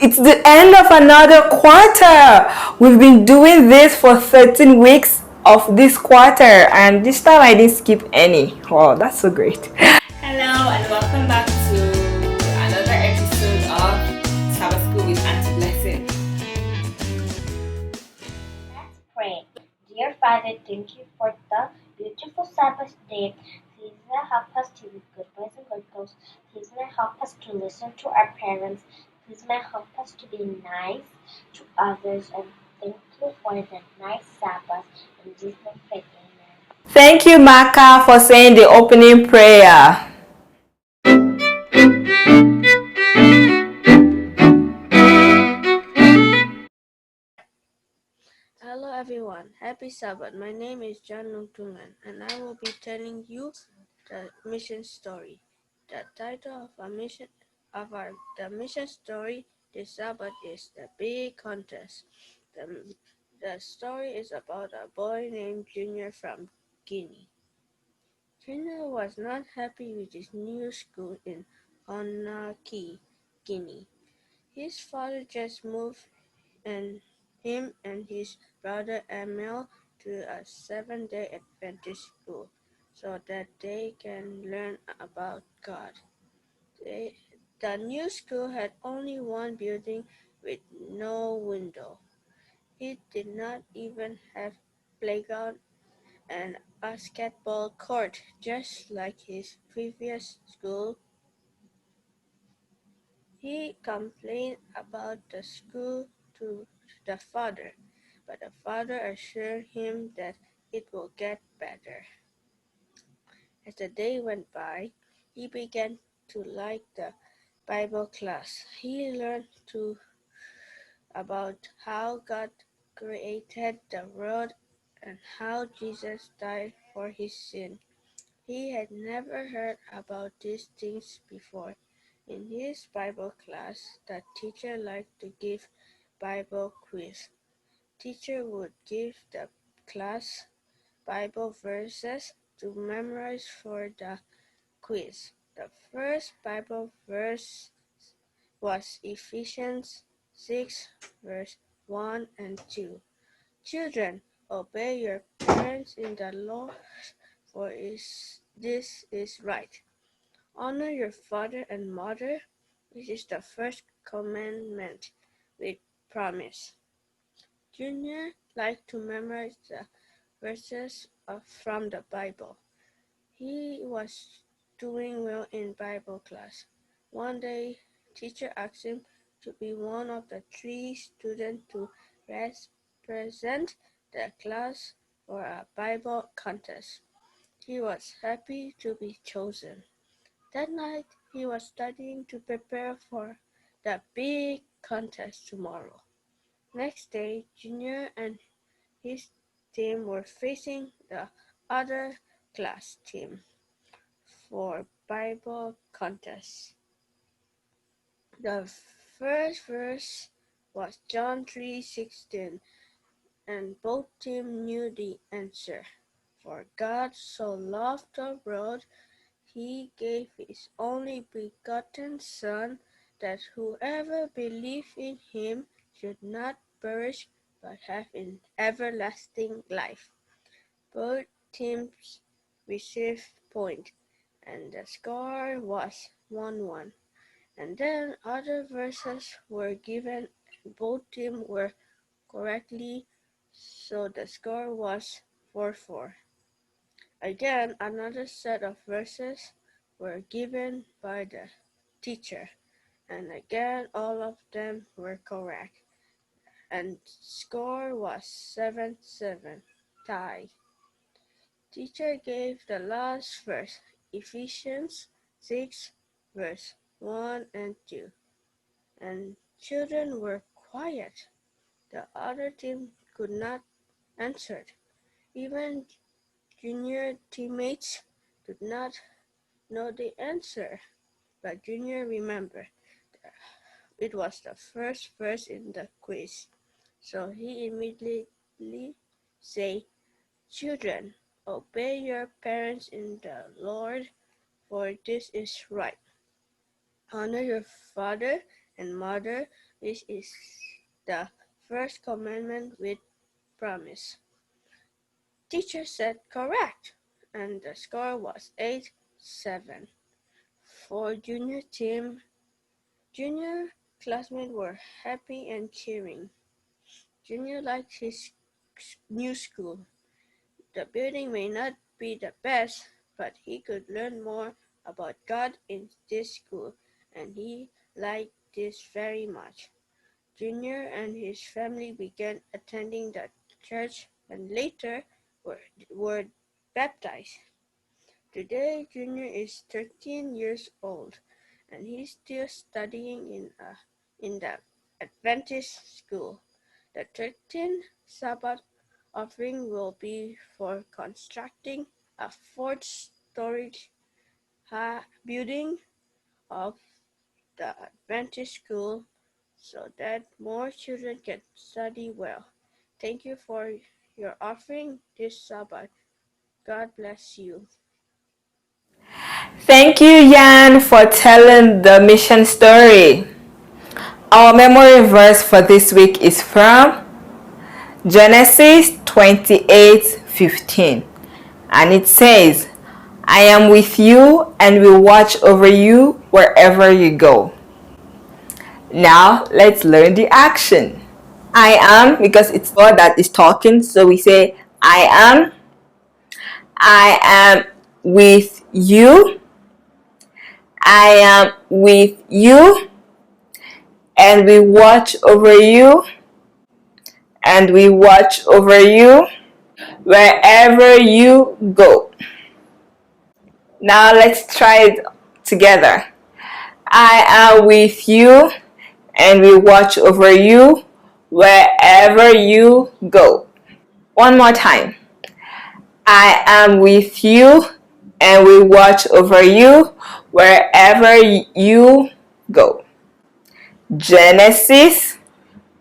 It's the end of another quarter. We've been doing this for 13 weeks of this quarter, and this time I didn't skip any. Wow, that's so great. Hello and welcome back to another episode of Sabbath School with Auntie Blessing. Let's pray. Dear Father, thank you for the beautiful Sabbath day. Please help us to be good boys and good girls. Please help us to listen to our parents. Please help us to be nice to others. And thank you for the nice Sabbath. In Jesus' name, amen. Thank you, Maka, for saying the opening prayer. Hello everyone, happy Sabbath. My name is John Nungtungan and I will be telling you the mission story. The title of the mission story this Sabbath is The Big Contest. The story is about a boy named Junior from Guinea. Junior was not happy with his new school in Conakry, Guinea. His father just moved and him and his brother Emil to a Seventh-day Adventist school so that they can learn about God. The new school had only one building with no window. It did not even have playground and basketball court, just like his previous school. He complained about the school to the father, but the father assured him that it will get better. As the day went by, he began to like the Bible class. He learned about how God created the world and how Jesus died for his sin. He had never heard about these things before. In his Bible class, the teacher liked to give Bible quiz. Teacher would give the class Bible verses to memorize for the quiz. The first Bible verse was Ephesians 6 verse 1 and 2. Children, obey your parents in the Lord, for this is right. Honor your father and mother, which is the first commandment with promise. Junior liked to memorize the verses from the Bible. He was doing well in Bible class. One day, teacher asked him to be one of the 3 students to represent the class for a Bible contest. He was happy to be chosen. That night, he was studying to prepare for the big contest tomorrow. Next day, Junior and his team were facing the other class team for Bible contest. The first verse was John 3:16, and both teams knew the answer. For God so loved the world, he gave his only begotten Son, that whoever believes in him should not perish but have an everlasting life. Both teams received points, and the score was 1-1. And then other verses were given, and both teams were correctly, so the score was 4-4. Again, another set of verses were given by the teacher, and again all of them were correct, and score was 7-7, tie. Teacher gave the last verse, Ephesians 6 verse 1 and 2, and children were quiet. The other team could not answer. Even junior teammates did not know the answer, but Junior remembered. It was the first verse in the quiz, so he immediately said, "Children, obey your parents in the Lord, for this is right. Honor your father And Mother, this is the first commandment with promise. Teacher said correct, and the score was 8-7. For junior team, junior classmates were happy and cheering. Junior liked his new school. The building may not be the best, but he could learn more about God in this school, and he liked this very much. Junior and his family began attending the church and later were baptized. Today, Junior is 13 years old, and he's still studying in the Adventist school. The 13th Sabbath offering will be for constructing a 4th-story building of the Adventist school so that more children can study well. Thank you for your offering this Sabbath. God bless you. Thank you, Jan, for telling the mission story. Our memory verse for this week is from Genesis 28:15, and it says, I am with you and will watch over you wherever you go. Now let's learn the action. I am, because it's God that is talking, so we say I am with you, I am with you, and we watch over you, and we watch over you wherever you go. Now let's try it together. I am with you, and we watch over you wherever you go. One more time. I am with you, and we watch over you wherever you go. Genesis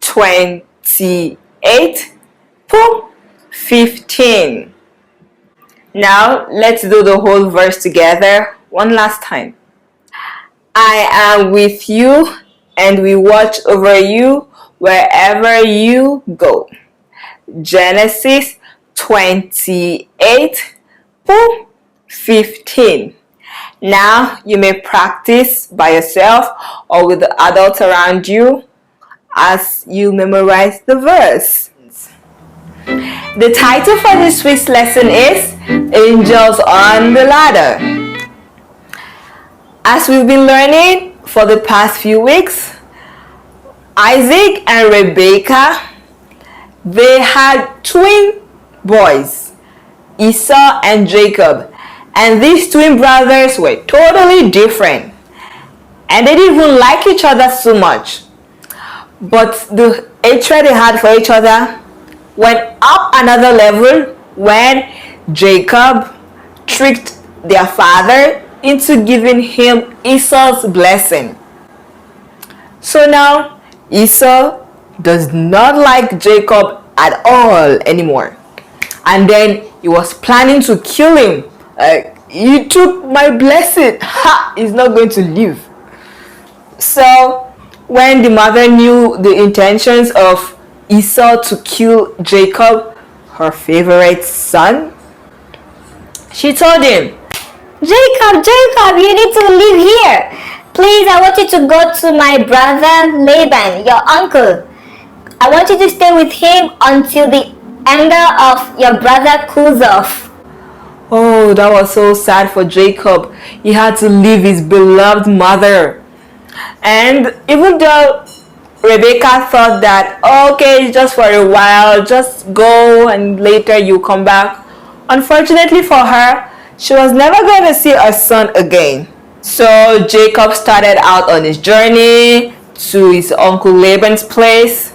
28:15. Now let's do the whole verse together one last time. I am with you, and we watch over you wherever you go. Genesis 28:15. Now you may practice by yourself or with the adults around you as you memorize the verse. The title for this week's lesson is Angels on the Ladder. As we've been learning for the past few weeks, Isaac and Rebecca, they had twin boys, Esau and Jacob, and these twin brothers were totally different, and they didn't even like each other so much. But the hatred they had for each other went up another level when Jacob tricked their father into giving him Esau's blessing. So now Esau does not like Jacob at all anymore. And then he was planning to kill him. You took my blessing. Ha! He's not going to live. So when the mother knew the intentions of Esau to kill Jacob, her favorite son, she told him, Jacob, you need to live here. Please, I want you to go to my brother Laban, your uncle. I want you to stay with him until the anger of your brother cools off. oh, that was so sad for Jacob. He had to leave his beloved mother. And even though Rebecca thought that, okay, just for a while, just go and later you come back, unfortunately for her, she was never going to see her son again. So Jacob started out on his journey to his uncle Laban's place.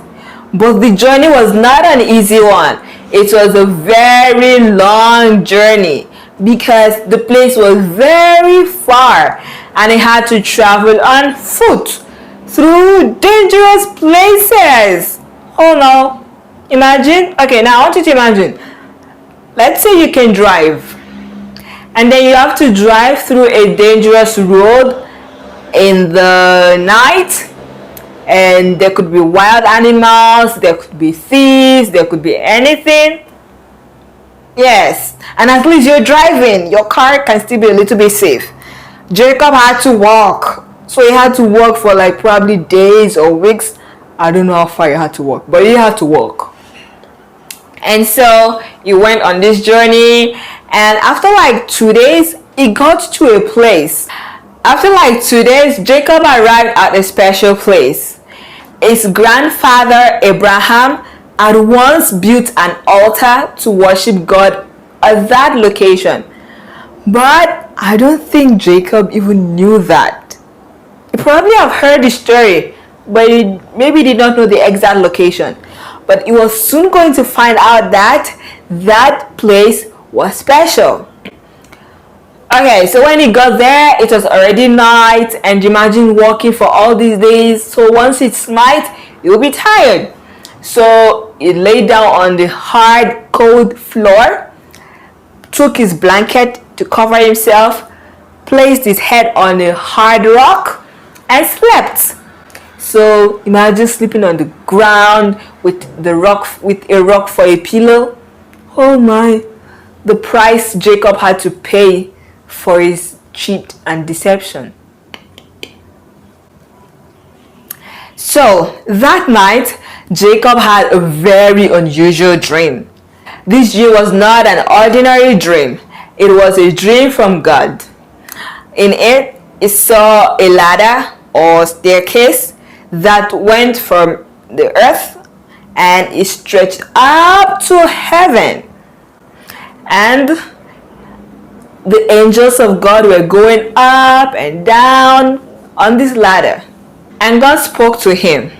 But the journey was not an easy one. It was a very long journey because the place was very far and he had to travel on foot through dangerous places. Oh no. Imagine. Okay, now I want you to imagine. Let's say you can drive. And then you have to drive through a dangerous road in the night and there could be wild animals, there could be thieves, there could be anything. Yes, and at least you're driving, your car can still be a little bit safe. Jacob had to walk, so he had to walk for like probably days or weeks. I don't know how far he had to walk, but he had to walk. And so he went on this journey, and after like 2 days, he got to a place. After like 2 days, Jacob arrived at a special place. His grandfather Abraham had once built an altar to worship God at that location. But I don't think Jacob even knew that. He probably have heard the story, but he maybe did not know the exact location. But he was soon going to find out that that place was special. Okay, so when he got there, it was already night, and imagine walking for all these days. So once it's night, you'll be tired. So he lay down on the hard, cold floor, took his blanket to cover himself, placed his head on a hard rock, and slept. So imagine sleeping on the ground with a rock for a pillow. Oh my, the price Jacob had to pay for his cheat and deception. So that night, Jacob had a very unusual dream. This dream was not an ordinary dream. It was a dream from God. In it, he saw a ladder or staircase that went from the earth and it stretched up to heaven. And the angels of God were going up and down on this ladder. And God spoke to him.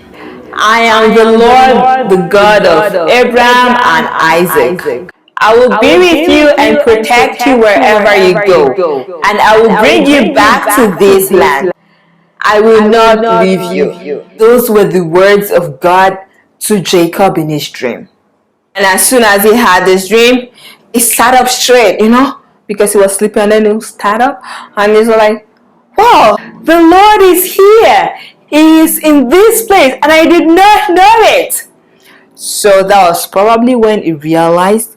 I am the Lord, the God of Abraham and Isaac. I will be with you and protect you wherever you go, and I will bring you back to this land. I will not leave you. Those were the words of God to Jacob in his dream. And as soon as he had this dream, he sat up straight, because he was sleeping, and then he sat up and he's like, wow, the Lord is here. He is in this place and I did not know it. So that was probably when he realized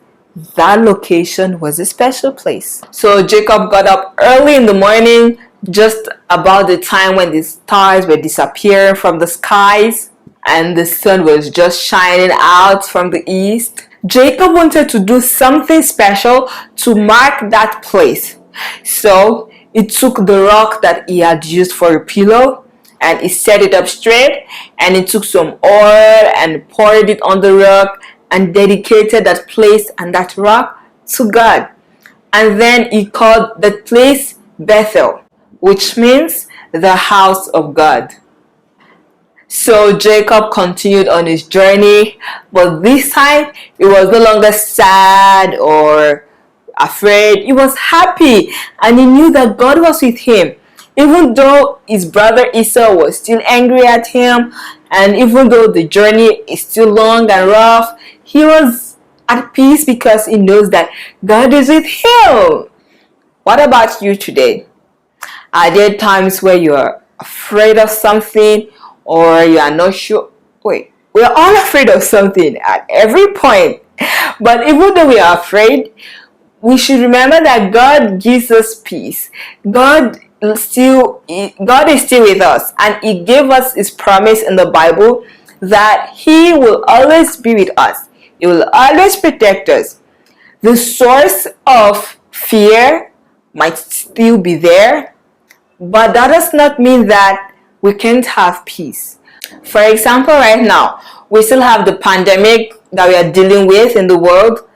that location was a special place. So Jacob got up early in the morning, just about the time when the stars were disappearing from the skies and the sun was just shining out from the east. Jacob wanted to do something special to mark that place. So he took the rock that he had used for a pillow and he set it up straight, and he took some oil and poured it on the rock and dedicated that place and that rock to God. And then he called that place Bethel, which means the house of God. So Jacob continued on his journey, but this time he was no longer sad or afraid. He was happy, and he knew that God was with him. Even though his brother Esau was still angry at him, and even though the journey is still long and rough, he was at peace because he knows that God is with him. What about you today? Are there times where you are afraid of something, or you are not sure? Wait, we are all afraid of something at every point. But even though we are afraid, we should remember that God gives us peace. God is still with us, and He gave us His promise in the Bible that He will always be with us. He will always protect us. The source of fear might still be there, but that does not mean that we can't have peace. For example, right now, we still have the pandemic that we are dealing with in the world,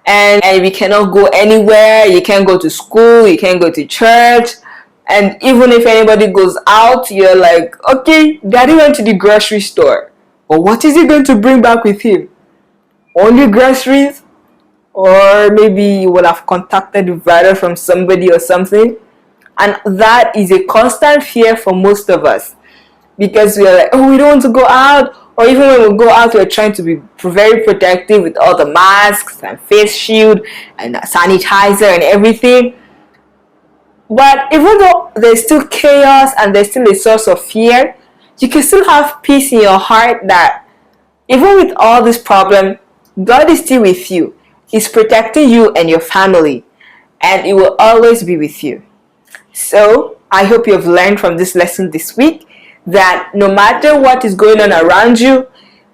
and we cannot go anywhere. You can't go to school, you can't go to church, and even if anybody goes out, you're like, okay, daddy went to the grocery store, but what is he going to bring back with him? Only groceries? Or maybe you will have contacted the virus from somebody or something. And that is a constant fear for most of us, because we are like, oh, we don't want to go out. Or even when we go out, we're trying to be very protective with all the masks and face shield and sanitizer and everything. But even though there's still chaos and there's still a source of fear, you can still have peace in your heart that even with all this problem, God is still with you. He's protecting you and your family, and He will always be with you. So, I hope you have learned from this lesson this week that no matter what is going on around you,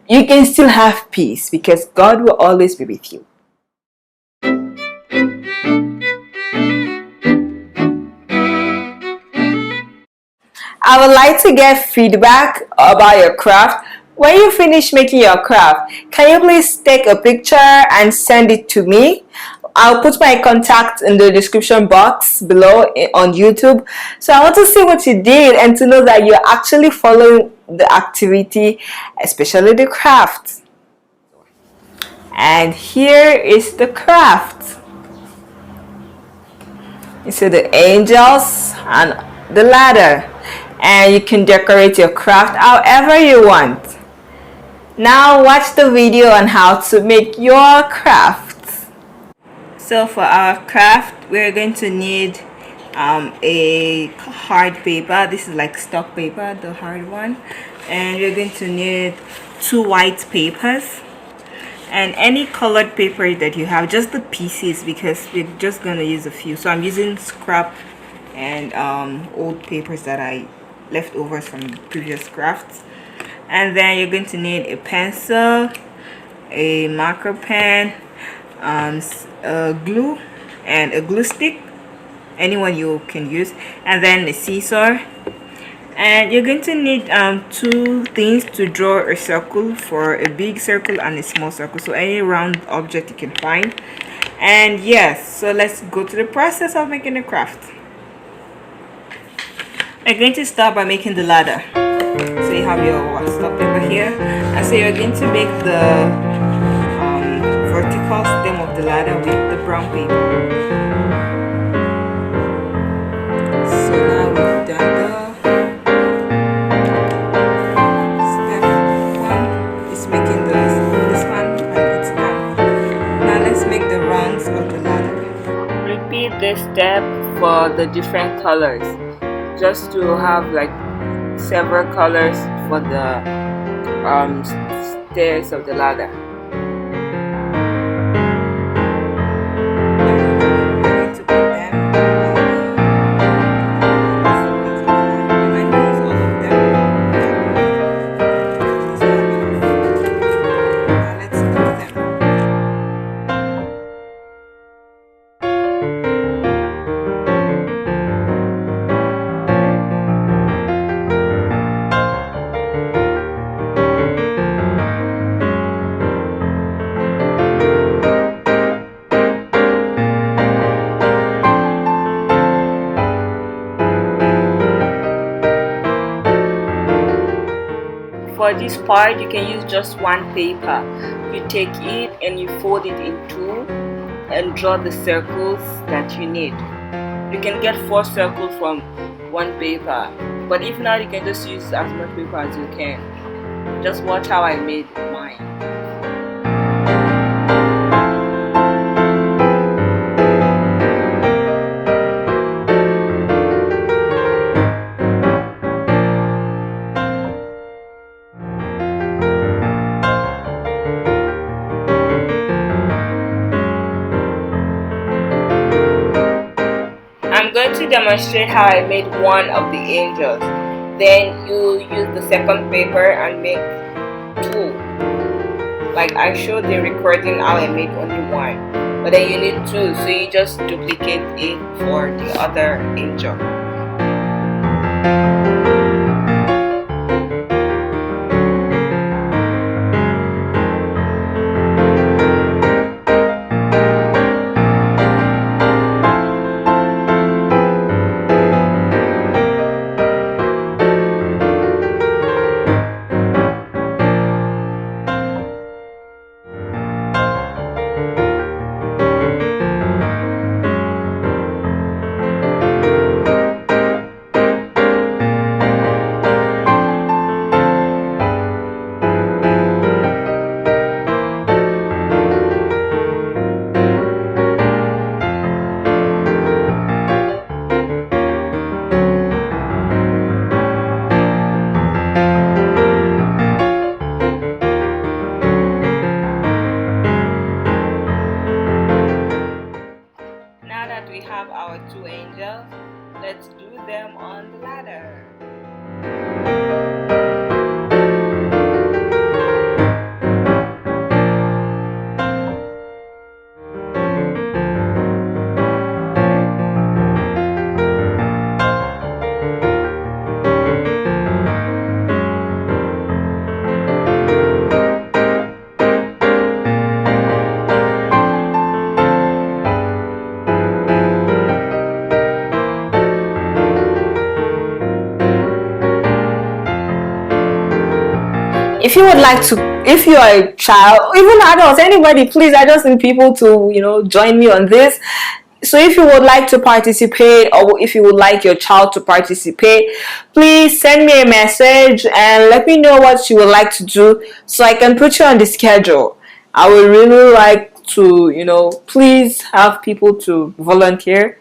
you can still have peace because God will always be with you. I would like to get feedback about your craft. When you finish making your craft, can you please take a picture and send it to me? I'll put my contact in the description box below on YouTube. So I want to see what you did and to know that you're actually following the activity, especially the craft. And here is the craft. You see the angels and the ladder. And you can decorate your craft however you want. Now watch the video on how to make your craft. So for our craft, we're going to need a hard paper. This is like stock paper, the hard one. And you're going to need 2 white papers. And any colored paper that you have, just the pieces, because we're just going to use a few. So I'm using scrap and old papers that I left over from previous crafts. And then you're going to need a pencil, a marker pen, glue, and a glue stick, anyone you can use, and then a scissor. And you're going to need 2 things to draw a circle, for a big circle and a small circle, so any round object you can find. And yes, so let's go to the process of making the craft. I'm going to start by making the ladder. So you have your stock paper here, and so you're going to make the vertical stem of the ladder with the brown paper. So now we've done the step 1 is making this one, and it's done. Now let's make the rungs of the ladder. Repeat this step for the different colors, just to have like several colors for the stairs of the ladder. For this part, you can use just one paper. You take it and you fold it in 2 and draw the circles that you need. You can get 4 circles from 1 paper, but if not, you can just use as much paper as you can. Just watch how I made mine. I'm going to demonstrate how I made one of the angels. Then you use the second paper and make 2. Like I showed the recording how I made only 1, but then you need 2, so you just duplicate it for the other angel. if you would like to, if you are a child, even adults, anybody, please, I just need people to, join me on this. So if you would like to participate, or if you would like your child to participate, please send me a message and let me know what you would like to do so I can put you on the schedule. I would really like to, please have people to volunteer.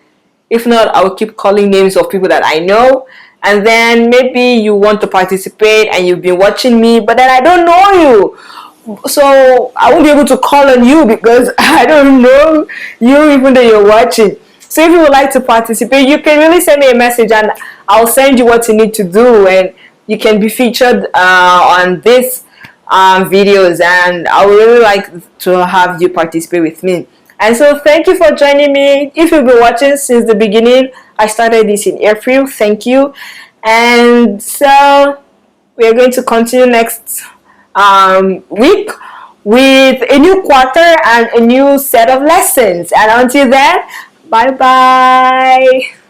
If not, I will keep calling names of people that I know. And then maybe you want to participate and you've been watching me, but then I don't know you. So I won't be able to call on you because I don't know you even though you're watching. So if you would like to participate, you can really send me a message and I'll send you what you need to do, and you can be featured on this videos, and I would really like to have you participate with me. And so thank you for joining me. If you've been watching since the beginning, I started this in April. Thank you. And so we're going to continue next week with a new quarter and a new set of lessons. And until then, bye bye.